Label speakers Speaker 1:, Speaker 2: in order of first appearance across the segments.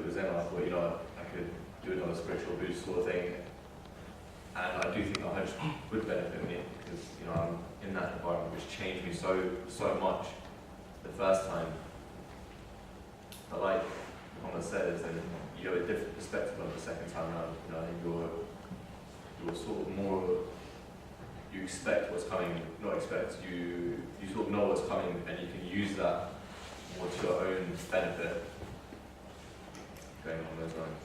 Speaker 1: it was then I thought, I could do another spiritual boost sort of thing. And I do think that Hajj would benefit me because, I'm in that environment which changed me so much the first time. But like Muhammad said, is that you have a different perspective on the second time around. I think you're sort of more, you expect what's coming, not expect, you sort of know what's coming and you can use that more to your own benefit going on those lines.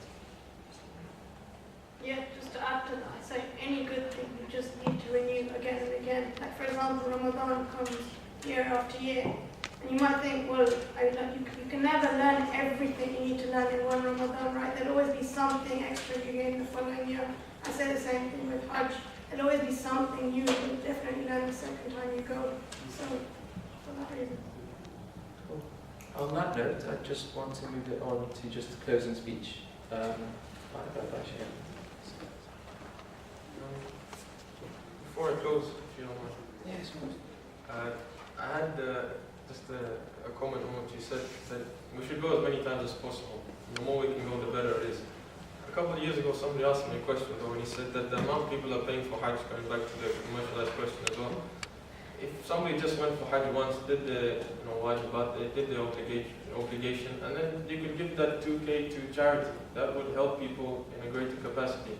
Speaker 2: Yeah, just to add to that, I say any good thing you just need to renew again and again. Like for example, Ramadan comes year after year, and you might think, well, you can never learn everything you need to learn in one Ramadan, right? There'll always be something extra you gain the following year. I say the same thing with Hajj. There'll always be something you will definitely learn the second time you go. So, for that reason.
Speaker 3: Cool. On that note, I just want to move it on to just the closing speech.
Speaker 4: Before I close, if you don't mind.
Speaker 3: Yes,
Speaker 4: I had just a comment on what you said, that we should go as many times as possible. The more we can go, the better it is. A couple of years ago, somebody asked me a question though, and he said that the amount people are paying for Hajj, going back to the commercialized question as well, if somebody just went for Hajj once, did the wajibat, they did the obligation, and then you could give that 2K to charity, that would help people in a greater capacity.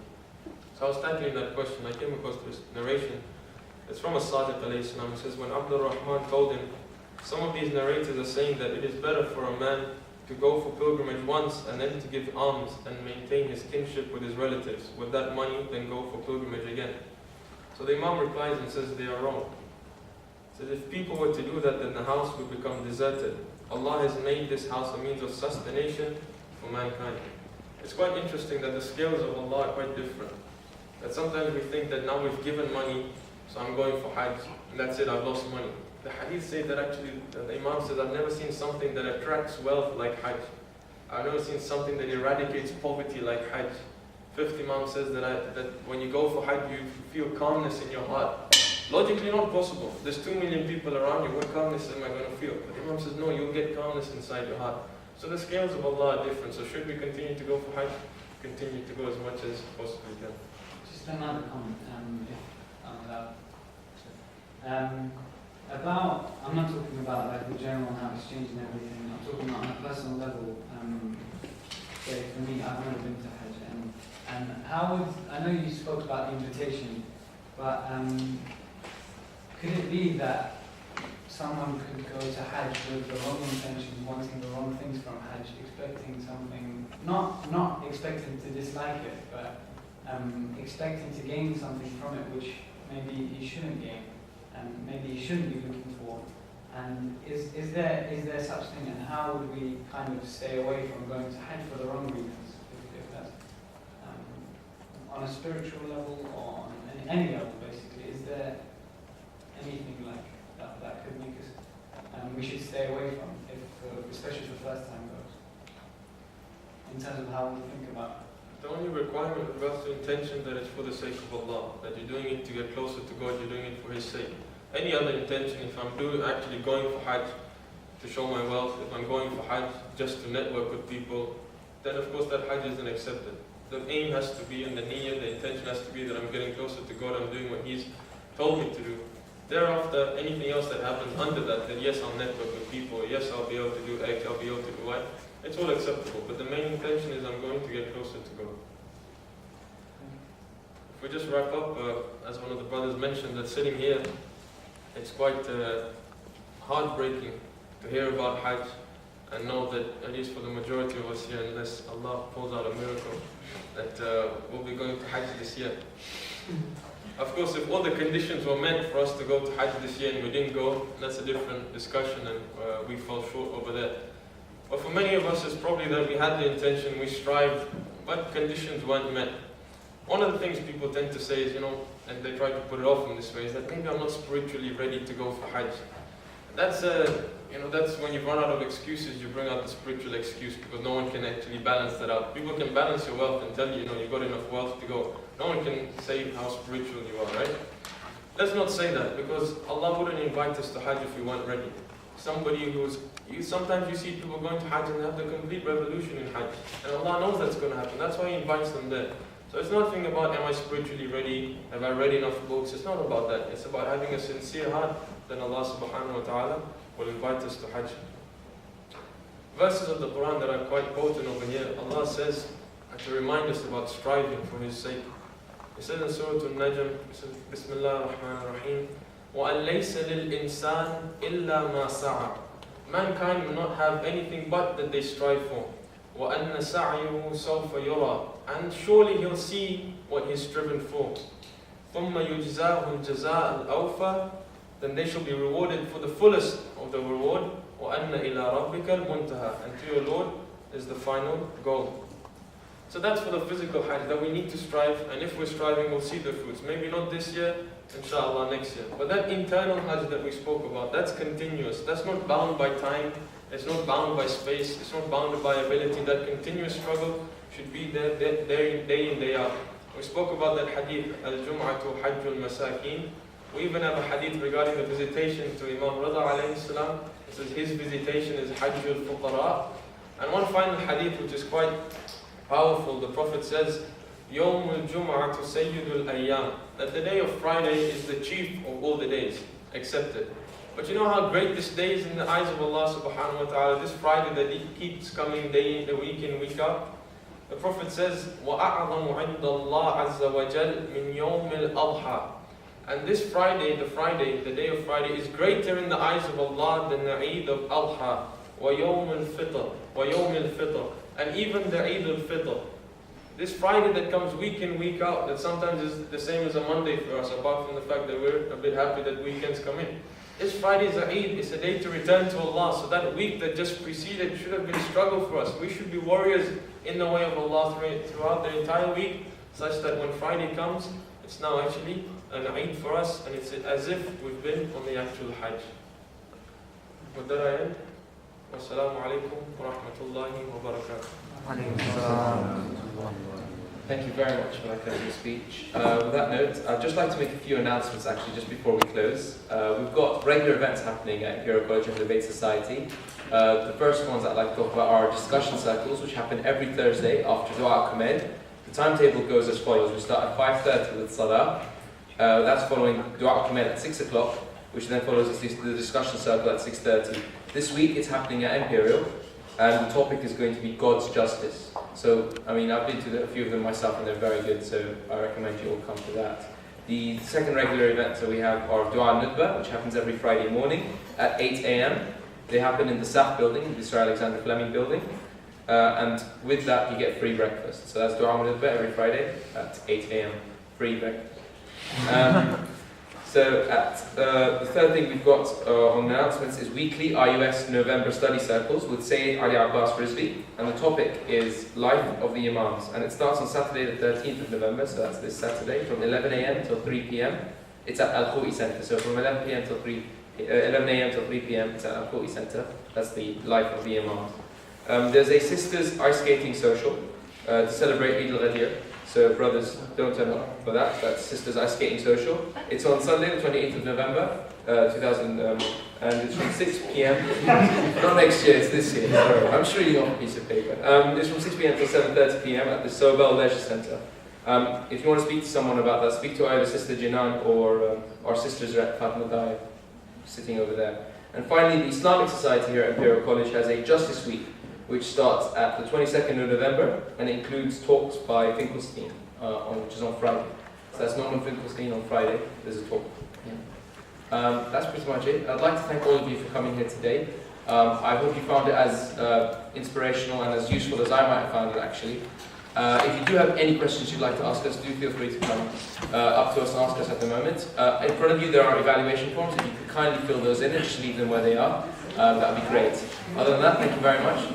Speaker 4: So I was tackling that question. I came across this narration. It's from a Sadiq alayhi salam. It says, when Abdul Rahman told him, some of these narrators are saying that it is better for a man to go for pilgrimage once and then to give alms and maintain his kinship with his relatives with that money than go for pilgrimage again. So the Imam replies and says they are wrong. He says if people were to do that, then the house would become deserted. Allah has made this house a means of sustentation for mankind. It's quite interesting that the scales of Allah are quite different. That sometimes we think that now we've given money, so I'm going for Hajj, and that's it, I've lost money. The hadith say that actually, the Imam says, I've never seen something that attracts wealth like Hajj. I've never seen something that eradicates poverty like Hajj. Fifth Imam says that when you go for Hajj, you feel calmness in your heart. Logically not possible. There's 2 million people around you, what calmness am I going to feel? But the Imam says, no, you'll get calmness inside your heart. So the scales of Allah are different. So should we continue to go for Hajj? Continue to go as much as possibly can.
Speaker 5: Just another comment, if I'm allowed. I'm not talking about like the general how it's changing everything. I'm talking about on a personal level. Say for me, I've never been to Hajj, and how would I know you spoke about the invitation, but could it be that someone could go to Hajj with the wrong intentions, wanting the wrong things from Hajj, expecting something, not expecting to dislike it, but expecting to gain something from it which maybe he shouldn't gain, and maybe he shouldn't be looking for. And is there such thing, and how would we kind of stay away from going to Hajj for the wrong reasons, if that's on a spiritual level or on any level basically? Is there anything like that could make us we should stay away from, especially if the first time goes, in terms of how we think about it?
Speaker 4: The only requirement with regards to intention that it's for the sake of Allah, that you're doing it to get closer to God, you're doing it for His sake. Any other intention, if I'm actually going for Hajj to show my wealth, if I'm going for Hajj just to network with people, then of course that Hajj isn't accepted. The aim has to be, and the niyyah, the intention has to be that I'm getting closer to God, I'm doing what He's told me to do. Thereafter, anything else that happens under that, then yes, I'll network with people, yes, I'll be able to do X, I'll be able to do Y, it's all acceptable. But the main intention is I'm going to get closer to God. If we just wrap up, as one of the brothers mentioned, that sitting here, it's quite heartbreaking to hear about Hajj and know that, at least for the majority of us here, unless Allah pulls out a miracle, that we'll be going to Hajj this year. Of course, if all the conditions were meant for us to go to Hajj this year and we didn't go, that's a different discussion, and we fell short over there. But for many of us, it's probably that we had the intention, we strived, but conditions weren't met. One of the things people tend to say is, and they try to put it off in this way, is that maybe I'm not spiritually ready to go for Hajj. That's when you run out of excuses, you bring out the spiritual excuse, because no one can actually balance that out. People can balance your wealth and tell you, you've got enough wealth to go. No one can say how spiritual you are, right? Let's not say that, because Allah wouldn't invite us to Hajj if we weren't ready. Somebody who's Sometimes you see people going to Hajj and they have the complete revolution in Hajj. And Allah knows that's going to happen. That's why He invites them there. So it's nothing about, am I spiritually ready? Have I read enough books? It's not about that. It's about having a sincere heart. Then Allah subhanahu wa ta'ala will invite us to Hajj. Verses of the Quran that are quite potent over here. Allah says, to remind us about striving for His sake. He says in Surah Al-Najm, He says, Bismillah ar-Rahman ar-Rahim, وَأَن لَيْسَ لِلْإِنسَانِ إِلَّا مَا سَعَى. Mankind will not have anything but that they strive for. وَأَنَّ سَعْيُهُ سَوْفَ يُرَى. And surely he'll see what he's striven for. ثُمَّ يُجْزَاهُ الْجَزَاءَ الْأَوْفَى. Then they shall be rewarded for the fullest of the reward. وَأَنَّ إِلَىٰ رَبِّكَ الْمُنْتَهَى. And to your Lord is the final goal. So that's for the physical Hajj, that we need to strive, and if we're striving, we'll see the fruits. Maybe not this year, inshallah next year. But that internal Hajj that we spoke about, that's continuous. That's not bound by time, it's not bound by space, it's not bounded by ability. That continuous struggle should be there day in, day out. We spoke about that hadith, al-Jum'atu Hajjul Masakin. We even have a hadith regarding the visitation to Imam Rida alayhi salam. It says his visitation is Hajjul Fuqara. And one final hadith which is quite powerful, the Prophet says, Yawmul Jum'atu Sayyidul Ayyam, that the day of Friday is the chief of all the days, accepted. But you know how great this day is in the eyes of Allah subhanahu wa ta'ala, this Friday that He keeps coming day in, week in, week out. The Prophet says, وَأَعْظَمُ عِنْدَ اللَّهِ عَزَّ وَجَلْ مِنْ يَوْمِ الْأَضْحَى. And this Friday, the day of Friday, is greater in the eyes of Allah than the Eid of Adha, وَيَوْمِ الْفِطْر, and even the Eid al-Fitr. This Friday that comes week in, week out, that sometimes is the same as a Monday for us, apart from the fact that we're a bit happy that weekends come in. This Friday is a Eid, it's a day to return to Allah. So that week that just preceded should have been a struggle for us. We should be warriors in the way of Allah throughout the entire week, such that when Friday comes, it's now actually an Eid for us, and it's as if we've been on the actual Hajj. With that I end. Wassalamu alaikum wa rahmatullahi wa barakatuh.
Speaker 3: Thank you very much for that closing speech. With that note, I'd just like to make a few announcements actually just before we close. We've got regular events happening at Imperial College and the Debate Society. The first ones I'd like to talk about are discussion circles, which happen every Thursday after Dua al-Kumail. The timetable goes as follows. We start at 5:30 with Salah. That's following Dua al-Kumail at 6 o'clock, which then follows the discussion circle at 6:30. This week it's happening at Imperial, and the topic is going to be God's justice. So, I mean, I've been to a few of them myself and they're very good, so I recommend you all come to that. The second regular events that we have are Dua al-Nudba, which happens every Friday morning at 8 a.m. They happen in the SAF building, the Sir Alexander Fleming building, and with that you get free breakfast. So that's Dua al-Nudba every Friday at 8 a.m. Free breakfast. So the third thing we've got on announcements is weekly RUS November study circles with Sayyid Ali Abbas Rizvi, and the topic is Life of the Imams, and it starts on Saturday the 13th of November, so that's this Saturday, from 11 a.m. till 3 p.m. It's at Al-Khou'i Centre, so from 11 a.m. till 3 p.m. it's at Al-Khou'i Centre. That's the Life of the Imams. There's a sisters ice skating social to celebrate Eid al-Ghadir. So brothers, don't turn up for that. That's Sisters Ice Skating Social. It's on Sunday, the 28th of November, 2000, and it's from 6 p.m. Not next year, it's this year. Sorry. I'm sure you got a piece of paper. It's from 6 p.m. till 7:30 p.m. at the Sobel Leisure Centre. If you want to speak to someone about that, speak to either Sister Jinan or our sisters at Fatma Dai, sitting over there. And finally, the Islamic Society here at Imperial College has a Justice Week, which starts at the 22nd of November and includes talks by Finkelstein, which is on Friday. So that's Norman Finkelstein on Friday. There's a talk. Yeah. That's pretty much it. I'd like to thank all of you for coming here today. I hope you found it as inspirational and as useful as I might have found it actually. If you do have any questions you'd like to ask us, do feel free to come up to us and ask us at the moment. In front of you there are evaluation forms. If you could kindly fill those in and just leave them where they are, that would be great. Other than that, thank you very much.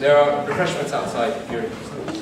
Speaker 3: There are refreshments outside if you're interested.